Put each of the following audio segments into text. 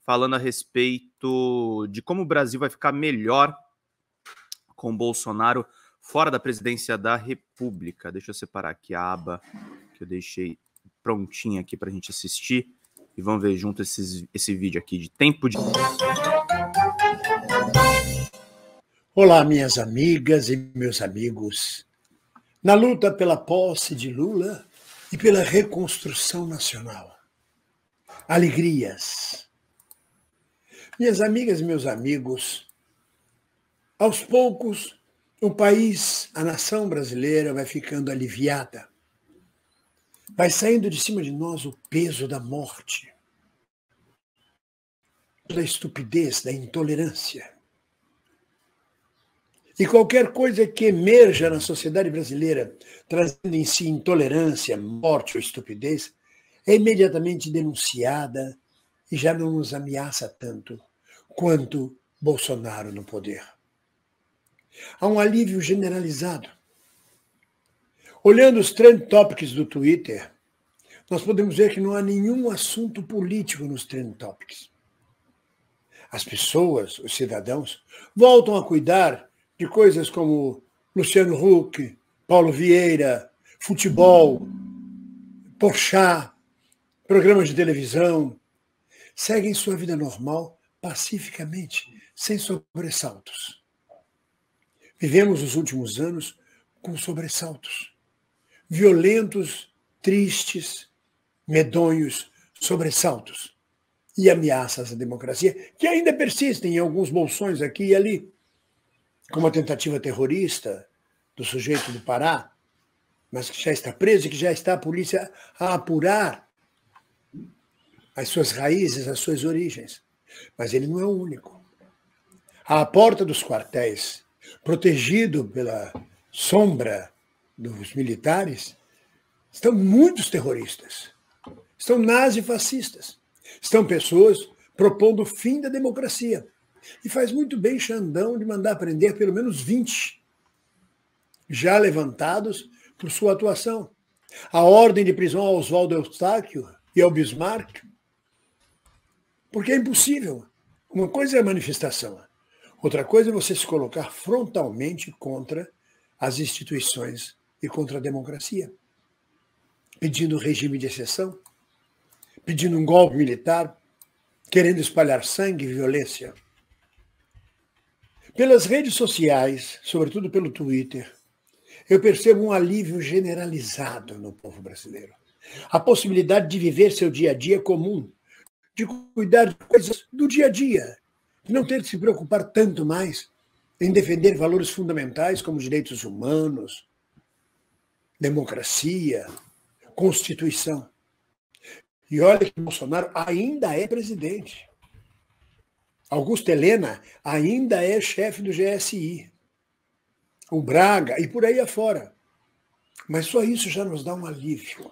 falando a respeito de como o Brasil vai ficar melhor com o Bolsonaro fora da presidência da República. Deixa eu separar aqui a aba que eu deixei prontinha aqui para a gente assistir e vamos ver junto esse vídeo aqui de tempo de... Olá, minhas amigas e meus amigos. Na luta pela posse de Lula e pela reconstrução nacional. Alegrias. Minhas amigas e meus amigos, aos poucos, o país, a nação brasileira vai ficando aliviada. Vai saindo de cima de nós o peso da morte, da estupidez, da intolerância. E qualquer coisa que emerja na sociedade brasileira, trazendo em si intolerância, morte ou estupidez, é imediatamente denunciada e já não nos ameaça tanto quanto Bolsonaro no poder. Há um alívio generalizado. Olhando os trend topics do Twitter, nós podemos ver que não há nenhum assunto político nos trend topics. As pessoas, os cidadãos, voltam a cuidar de coisas como Luciano Huck, Paulo Vieira, futebol, Porchat, programas de televisão. Seguem sua vida normal, pacificamente, sem sobressaltos. Vivemos os últimos anos com sobressaltos. Violentos, tristes, medonhos sobressaltos. E ameaças à democracia, que ainda persistem em alguns bolsões aqui e ali, como a tentativa terrorista do sujeito do Pará, mas que já está preso e que já está a polícia a apurar as suas raízes, as suas origens. Mas ele não é o único. À porta dos quartéis, protegido pela sombra dos militares, estão muitos terroristas, estão nazifascistas, estão pessoas propondo o fim da democracia. E faz muito bem Xandão de mandar prender pelo menos 20, já levantados por sua atuação. A ordem de prisão ao Oswaldo Eustáquio e ao Bismarck, porque é impossível. Uma coisa é a manifestação, outra coisa é você se colocar frontalmente contra as instituições e contra a democracia, pedindo regime de exceção, pedindo um golpe militar, querendo espalhar sangue e violência. Pelas redes sociais, sobretudo pelo Twitter, eu percebo um alívio generalizado no povo brasileiro. A possibilidade de viver seu dia a dia comum, de cuidar de coisas do dia a dia, de não ter que se preocupar tanto mais em defender valores fundamentais como direitos humanos, democracia, Constituição. E olha que Bolsonaro ainda é presidente. Augusto Helena ainda é chefe do GSI. O Braga e por aí afora. Mas só isso já nos dá um alívio.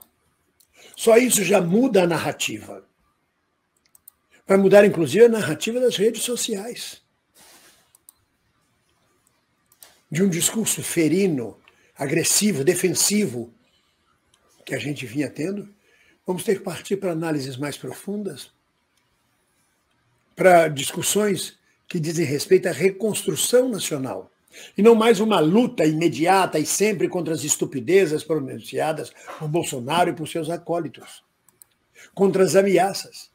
Só isso já muda a narrativa. Vai mudar, inclusive, a narrativa das redes sociais. De um discurso ferino, agressivo, defensivo, que a gente vinha tendo, vamos ter que partir para análises mais profundas, para discussões que dizem respeito à reconstrução nacional. E não mais uma luta imediata e sempre contra as estupidezes pronunciadas por Bolsonaro e por seus acólitos. Contra as ameaças.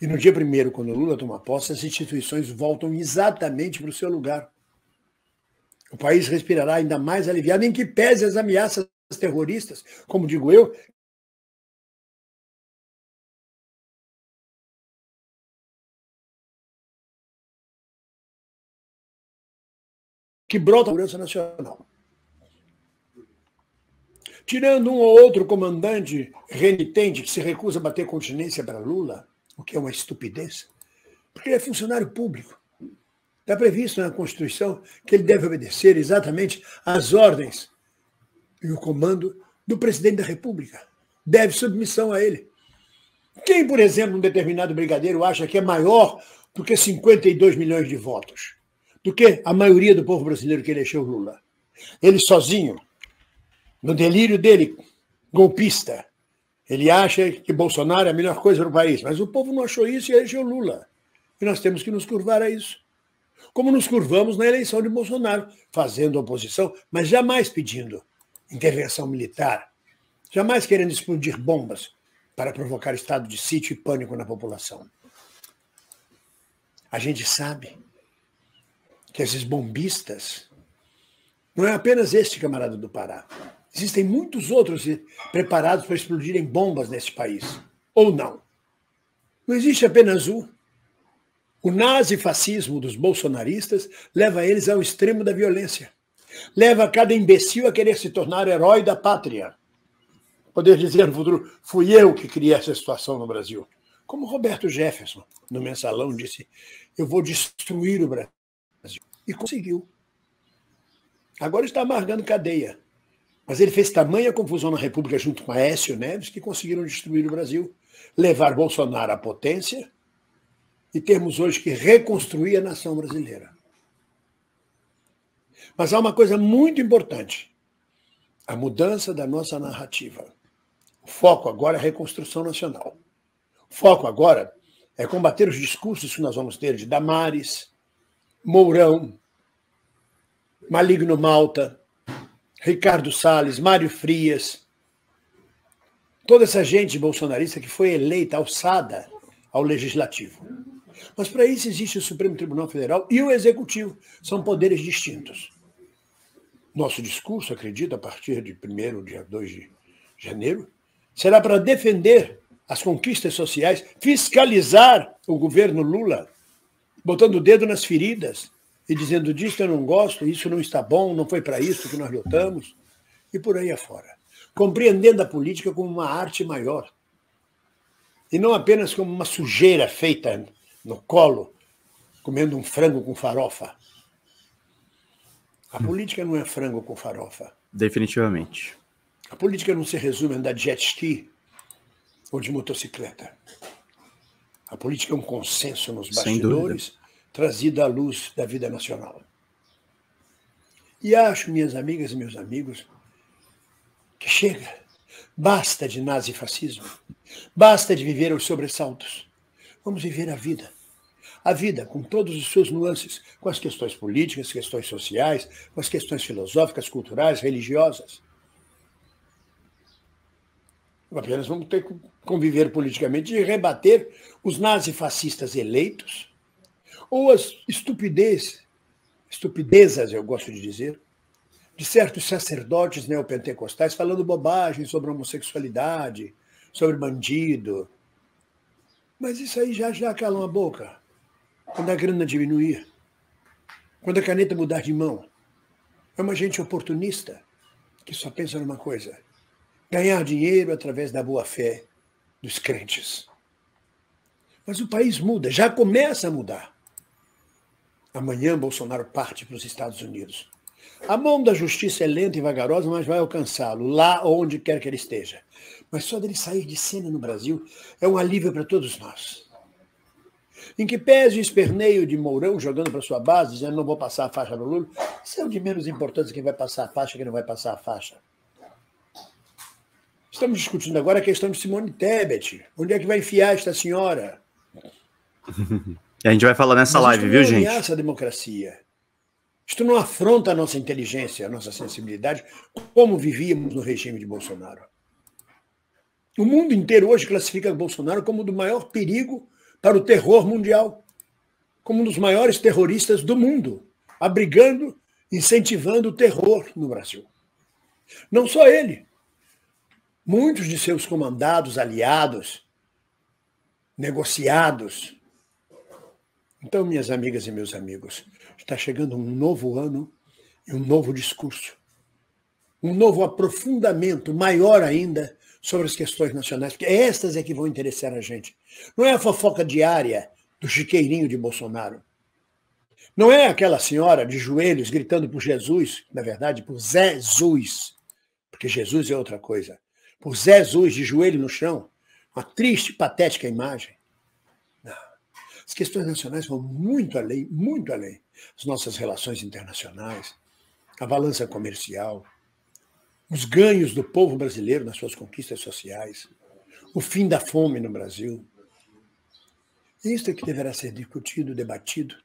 E no dia 1º, quando o Lula toma posse, as instituições voltam exatamente para o seu lugar. O país respirará ainda mais aliviado, em que pese as ameaças terroristas, como digo eu, que brota a segurança nacional. Tirando um ou outro comandante renitente que se recusa a bater continência para Lula, o que é uma estupidez, porque ele é funcionário público. Está previsto na Constituição que ele deve obedecer exatamente às ordens e o comando do presidente da República. Deve submissão a ele. Quem, por exemplo, um determinado brigadeiro acha que é maior do que 52 milhões de votos, do que a maioria do povo brasileiro que elegeu Lula? Ele sozinho, no delírio dele, golpista, Ele acha que Bolsonaro é a melhor coisa para o país, mas o povo não achou isso e elegeu Lula. E nós temos que nos curvar a isso. Como nos curvamos na eleição de Bolsonaro, fazendo oposição, mas jamais pedindo intervenção militar, jamais querendo explodir bombas para provocar estado de sítio e pânico na população. A gente sabe que esses bombistas não é apenas este camarada do Pará. Existem muitos outros preparados para explodirem bombas nesse país. Ou não. Não existe apenas um. O nazifascismo dos bolsonaristas leva eles ao extremo da violência. Leva cada imbecil a querer se tornar herói da pátria. Poder dizer no futuro, fui eu que criei essa situação no Brasil. Como Roberto Jefferson, no Mensalão, disse, eu vou destruir o Brasil. E conseguiu. Agora está amargando cadeia. Mas ele fez tamanha confusão na República junto com Aécio Neves que conseguiram destruir o Brasil, levar Bolsonaro à potência e termos hoje que reconstruir a nação brasileira. Mas há uma coisa muito importante, a mudança da nossa narrativa. O foco agora é a reconstrução nacional. O foco agora é combater os discursos que nós vamos ter de Damares, Mourão, Maligno Malta, Ricardo Salles, Mário Frias, toda essa gente bolsonarista que foi eleita, alçada ao Legislativo. Mas para isso existe o Supremo Tribunal Federal e o Executivo. São poderes distintos. Nosso discurso, acredito, a partir de 1º, dia 2 de janeiro, será para defender as conquistas sociais, fiscalizar o governo Lula, botando o dedo nas feridas e dizendo disso eu não gosto, isso não está bom, não foi para isso que nós lutamos, e por aí afora. Compreendendo a política como uma arte maior, e não apenas como uma sujeira feita no colo, comendo um frango com farofa. A política não é frango com farofa. Definitivamente. A política não se resume a andar de jet ski ou de motocicleta. A política é um consenso nos bastidores, trazido à luz da vida nacional. E acho, minhas amigas e meus amigos, que chega. Basta de nazifascismo. Basta de viver os sobressaltos. Vamos viver a vida. A vida com todos os seus nuances, com as questões políticas, questões sociais, com as questões filosóficas, culturais, religiosas. Apenas vamos ter que conviver politicamente e rebater os nazifascistas eleitos ou as estupidezas, eu gosto de dizer, de certos sacerdotes neopentecostais falando bobagem sobre homossexualidade, sobre bandido. Mas isso aí já calam a boca. Quando a grana diminuir, quando a caneta mudar de mão. É uma gente oportunista que só pensa numa coisa: ganhar dinheiro através da boa-fé dos crentes. Mas o país muda, já começa a mudar. Amanhã Bolsonaro parte para os Estados Unidos. A mão da justiça é lenta e vagarosa, mas vai alcançá-lo, lá onde quer que ele esteja. Mas só dele sair de cena no Brasil é um alívio para todos nós. Em que pese o esperneio de Mourão jogando para sua base, dizendo não vou passar a faixa no Lula, isso é o de menos importância quem vai passar a faixa e quem não vai passar a faixa. Estamos discutindo agora a questão de Simone Tebet. Onde é que vai enfiar esta senhora? E a gente vai falar nessa live, viu, gente? Isto não ameaça a democracia. Isto não afronta a nossa inteligência, a nossa sensibilidade, como vivíamos no regime de Bolsonaro. O mundo inteiro hoje classifica Bolsonaro como o do maior perigo para o terror mundial, como um dos maiores terroristas do mundo, abrigando, incentivando o terror no Brasil. Não só ele. Muitos de seus comandados, aliados, negociados. Então, minhas amigas e meus amigos, está chegando um novo ano e um novo discurso. Um novo aprofundamento, maior ainda, sobre as questões nacionais, porque estas é que vão interessar a gente. Não é a fofoca diária do chiqueirinho de Bolsonaro. Não é aquela senhora de joelhos gritando por Jesus, na verdade, por Zé Zuz, porque Jesus é outra coisa. Por Zé Zuz de joelho no chão, uma triste, patética imagem. Não. As questões nacionais vão muito além, muito além. As nossas relações internacionais, a balança comercial, os ganhos do povo brasileiro nas suas conquistas sociais. o fim da fome no Brasil. Isso é que deverá ser discutido, debatido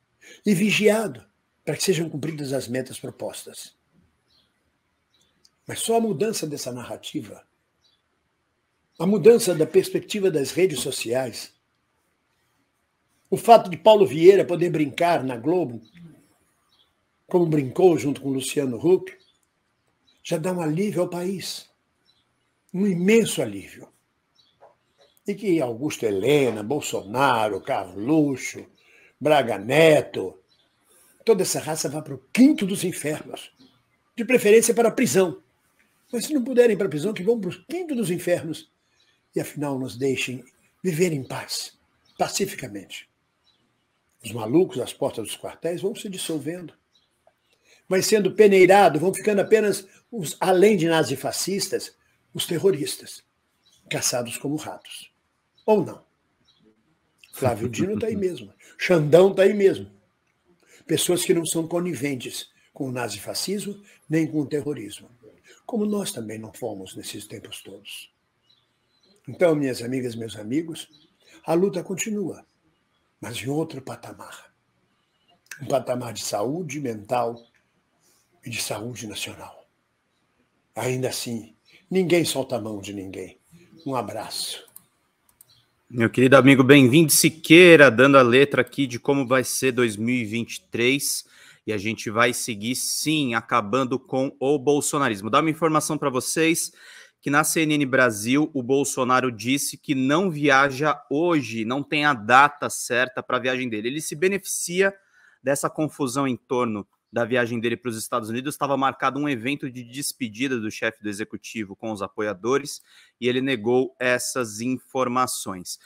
e vigiado para que sejam cumpridas as metas propostas. Mas só a mudança dessa narrativa, a mudança da perspectiva das redes sociais, o fato de Paulo Vieira poder brincar na Globo, como brincou junto com Luciano Huck, já dá um alívio ao país. Um imenso alívio. E que Augusto Helena, Bolsonaro, Carluxo, Braga Neto, toda essa raça vá para o quinto dos infernos. De preferência para a prisão. Mas se não puderem para a prisão, que vão para o quinto dos infernos. E afinal nos deixem viver em paz, pacificamente. Os malucos às portas dos quartéis vão se dissolvendo. Vai sendo peneirado, vão ficando apenas, além de nazifascistas, os terroristas, caçados como ratos. Ou não. Flávio Dino está aí mesmo. Xandão está aí mesmo. Pessoas que não são coniventes com o nazifascismo nem com o terrorismo. Como nós também não fomos nesses tempos todos. Então, minhas amigas, meus amigos, a luta continua, mas em outro patamar. Um patamar de saúde mental e de saúde nacional. Ainda assim, ninguém solta a mão de ninguém. Um abraço. Meu querido amigo, bem-vindo Siqueira, dando a letra aqui de como vai ser 2023, e a gente vai seguir, sim, acabando com o bolsonarismo. Dá uma informação para vocês, que na CNN Brasil, o Bolsonaro disse que não viaja hoje, não tem a data certa para a viagem dele. Ele se beneficia dessa confusão em torno da viagem dele para os Estados Unidos. Estava marcado um evento de despedida do chefe do executivo com os apoiadores e ele negou essas informações.